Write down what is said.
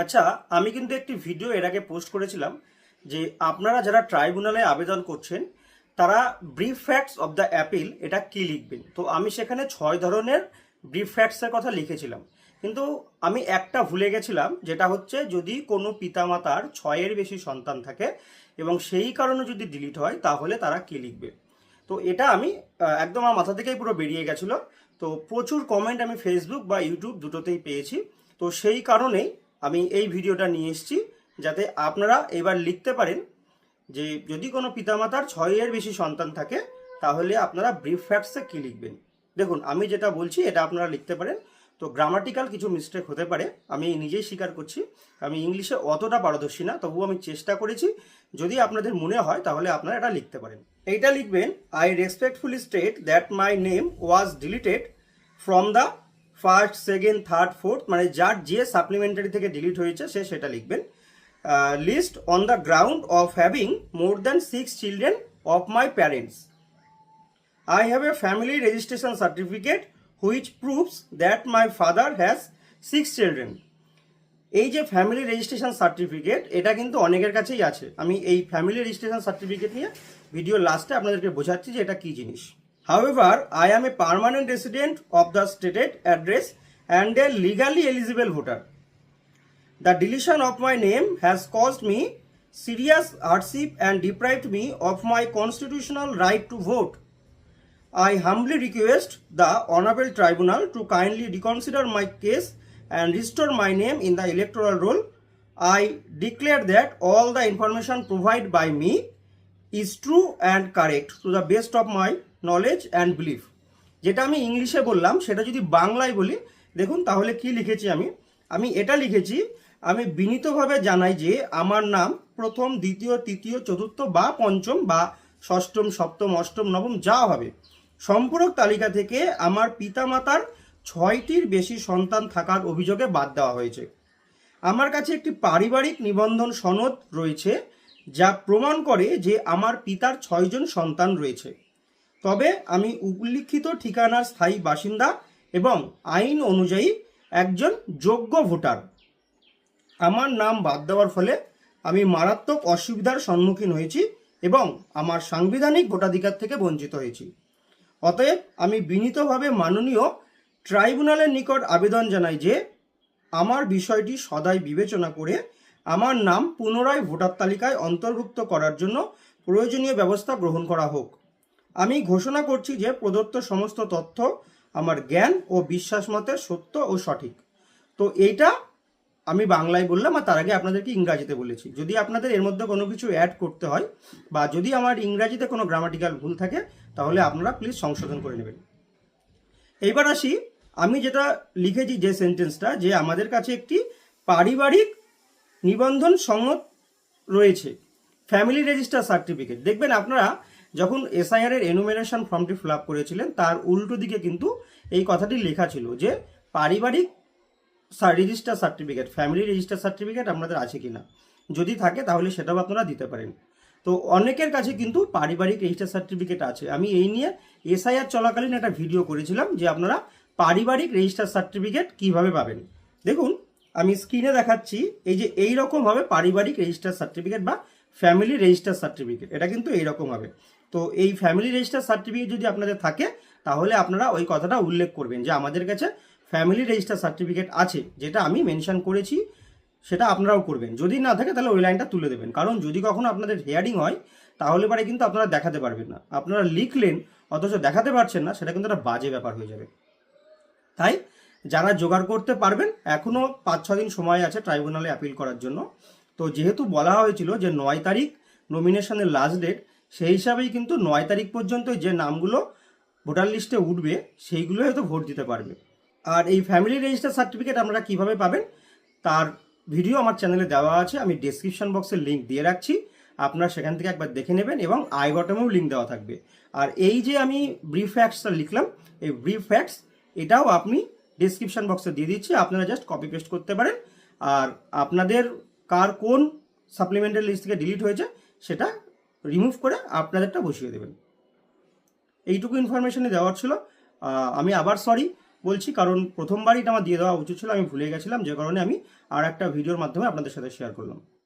আচ্ছা, আমি কিন্তু একটি ভিডিও এর আগে পোস্ট করেছিলাম যে আপনারা যারা ট্রাইব্যুনালে আবেদন করছেন তারা brief facts of the appeal এটা কি লিখবেন। তো আমি সেখানে 6 ধরনের ব্রিফ ফ্যাক্টসের কথা লিখেছিলাম, কিন্তু আমি একটা ভুলে গেছিলাম, যেটা হচ্ছে যদি কোনো পিতামাতার 6-এর বেশি সন্তান থাকে এবং সেই কারণে যদি ডিলিট হয় তাহলে তারা কি লিখবে। তো এটা আমি একদম আমার মাথা থেকেই পুরো বেরিয়ে গেছিলো। তো প্রচুর কমেন্ট আমি ফেসবুক বা ইউটিউব দুটোতেই পেয়েছি। তো সেই কারণেই আমি এই ভিডিওটা নিয়ে এসেছি, যাতে আপনারা এবার লিখতে পারেন যে যদি কোনো পিতামাতার 6-এর বেশি সন্তান থাকে তাহলে আপনারা ব্রিফ ফ্যাক্টসে কী লিখবেন। দেখুন, আমি যেটা বলছি এটা আপনারা লিখতে পারেন। তো গ্রামাটিক্যাল কিছু মিস্টেক হতে পারে, আমি নিজেই স্বীকার করছি। আমি ইংলিশে অতটা পারদর্শী না, তবুও আমি চেষ্টা করেছি। যদি আপনাদের মনে হয় তাহলে আপনারা এটা লিখতে পারেন। এইটা লিখবেন, I respectfully state that my name was deleted from the first, second, third, fourth, মানে যার যে সাপ্লিমেন্টারি থেকে ডিলিট হয়েছে সে সেটা লিখবেন। List on the ground of having more than 6 children of my parents. I have a family registration certificate which proves that my father has 6 children. এই যে ফ্যামিলি রেজিস্ট্রেশন সার্টিফিকেট, এটা কিন্তু অনেকের কাছেই আছে। আমি এই ফ্যামিলি রেজিস্ট্রেশন সার্টিফিকেট নিয়ে ভিডিও লাস্টে আপনাদেরকে বোঝাচ্ছি যে এটা কী জিনিস। However, I am a permanent resident of the stated address and a legally eligible voter. The deletion of my name has caused me serious hardship and deprived me of my constitutional right to vote. I humbly request the Honorable Tribunal to kindly reconsider my case and restore my name in the electoral roll. I declare that all the information provided by me is true and correct to the best of my knowledge and belief. যেটা আমি ইংলিশে বললাম সেটা যদি বাংলায় বলি, দেখুন তাহলে কি লিখেছি আমি। আমি এটা লিখেছি, আমি বিনীতভাবে জানাই যে আমার নাম প্রথম, দ্বিতীয়, তৃতীয়, চতুর্থ বা পঞ্চম বা ষষ্ঠম, সপ্তম, অষ্টম, নবম যা হবে সম্পূরক তালিকা থেকে আমার পিতামাতার 6টির বেশি সন্তান থাকার অভিযোগে বাদ দেওয়া হয়েছে। আমার কাছে একটি পারিবারিক নিবন্ধন সনদ রয়েছে যা প্রমাণ করে যে আমার পিতার 6জন সন্তান রয়েছে। তবে আমি উল্লিখিত ঠিকানার স্থায়ী বাসিন্দা এবং আইন অনুযায়ী একজন যোগ্য ভোটার। আমার নাম বাদ দেওয়ার ফলে আমি মারাত্মক অসুবিধার সম্মুখীন হয়েছি এবং আমার সাংবিধানিক ভোটাধিকার থেকে বঞ্চিত হয়েছি। অতএব আমি বিনীতভাবে মাননীয় ট্রাইব্যুনালের নিকট আবেদন জানাই যে আমার বিষয়টি সদাই বিবেচনা করে আমার নাম পুনরায় ভোটার তালিকায় অন্তর্ভুক্ত করার জন্য প্রয়োজনীয় ব্যবস্থা গ্রহণ করা হোক। আমি ঘোষণা করছি যে প্রদত্ত সমস্ত তথ্য আমার জ্ঞান ও বিশ্বাস মতে সত্য ও সঠিক। তো এইটা আমি বাংলায় বললাম, আর তার আগে আপনাদেরকে ইংরাজিতে বলেছি। যদি আপনাদের এর মধ্যে কোনো কিছু অ্যাড করতে হয় বা যদি আমার ইংরাজিতে কোনো গ্রামাটিক্যাল ভুল থাকে তাহলে আপনারা প্লিজ সংশোধন করে নেবেন। এইবার আসি, আমি যেটা লিখেছি যে সেন্টেন্সটা, যে আমাদের কাছে একটি পারিবারিক নিবন্ধন সনদ রয়েছে, ফ্যামিলি রেজিস্টার সার্টিফিকেট। দেখবেন আপনারা যখন এসআইআর এর এনুমেরেশন ফর্মটি ফিল আপ করেছিলেন তার উল্টো দিকে কিন্তু এই কথাটি লেখা ছিল যে পারিবারিক register certificate, family register certificate আপনাদের আছে কিনা। যদি থাকে তাহলে সেটাও আপনারা দিতে পারেন। তো অনেকের কাছে কিন্তু পারিবারিক রেজিস্টার সার্টিফিকেট আছে। আমি এই নিয়ে এসআইআর চলাকালীন একটা ভিডিও করেছিলাম যে আপনারা পারিবারিক রেজিস্টার সার্টিফিকেট কিভাবে পাবেন। দেখুন আমি স্ক্রিনে দেখাচ্ছি, এই যে এইরকম হবে পারিবারিক রেজিস্টার সার্টিফিকেট বা ফ্যামিলি রেজিস্টার সার্টিফিকেট, এটা কিন্তু এইরকম হবে। তো এই ফ্যামিলি রেজিস্টার সার্টিফিকেট যদি আপনাদের থাকে তাহলে আপনারা ওই কথাটা উল্লেখ করবেন যে আমাদের কাছে ফ্যামিলি রেজিস্টার সার্টিফিকেট আছে, যেটা আমি মেনশন করেছি সেটা আপনারাও করবেন। যদি না থাকে তাহলে ওই লাইনটা তুলে দেবেন, কারণ যদি কখনো আপনাদের হিয়ারিং হয় তাহলে পরে কিন্তু আপনারা দেখাতে পারবেন না। আপনারা লিখলেন অথচ দেখাতে পারছেন না, সেটা কিন্তু একটা বাজে ব্যাপার হয়ে যাবে। তাই যারা জোগাড় করতে পারবেন, এখনও 5-6 দিন সময় আছে ট্রাইব্যুনালে অ্যাপিল করার জন্য। তো যেহেতু বলা হয়েছিল যে 9 তারিখ নমিনেশনের লাস্ট ডেট, সেই হিসাবেই কিন্তু 9 তারিখ পর্যন্ত যে নামগুলো ভোটার লিস্টে উঠবে সেইগুলো হয়তো ভোট দিতে পারবে। আর এই ফ্যামিলি রেজিস্টার সার্টিফিকেট আপনারা কিভাবে পাবেন তার ভিডিও আমার চ্যানেলে দেওয়া আছে, আমি ডেসক্রিপশন বক্সে লিঙ্ক দিয়ে রাখছি, আপনারা সেখান থেকে একবার দেখে নেবেন এবং আই বটমেও লিঙ্ক দেওয়া থাকবে। আর এই যে আমি ব্রিফ ফ্যাক্টসটা লিখলাম, এই ব্রিফ ফ্যাক্টস এটাও আপনি ডেসক্রিপশন বক্সে দিয়ে দিচ্ছি, আপনারা জাস্ট কপি পেস্ট করতে পারেন। আর আপনাদের কার কোন সাপ্লিমেন্টারি লিস্ট থেকে ডিলিট হয়েছে সেটা রিমুভ করে আপনাদেরটা বসিয়ে দেবেন। এইটুকু ইনফরমেশনই দেওয়ার ছিল। আমি আবার সরি বলছি, কারণ প্রথমবারই এটা আমার দিয়ে দেওয়া উচিত ছিল, আমি ভুলে গেছিলাম, যে কারণে আমি আর একটা ভিডিওর মাধ্যমে আপনাদের সাথে শেয়ার করলাম।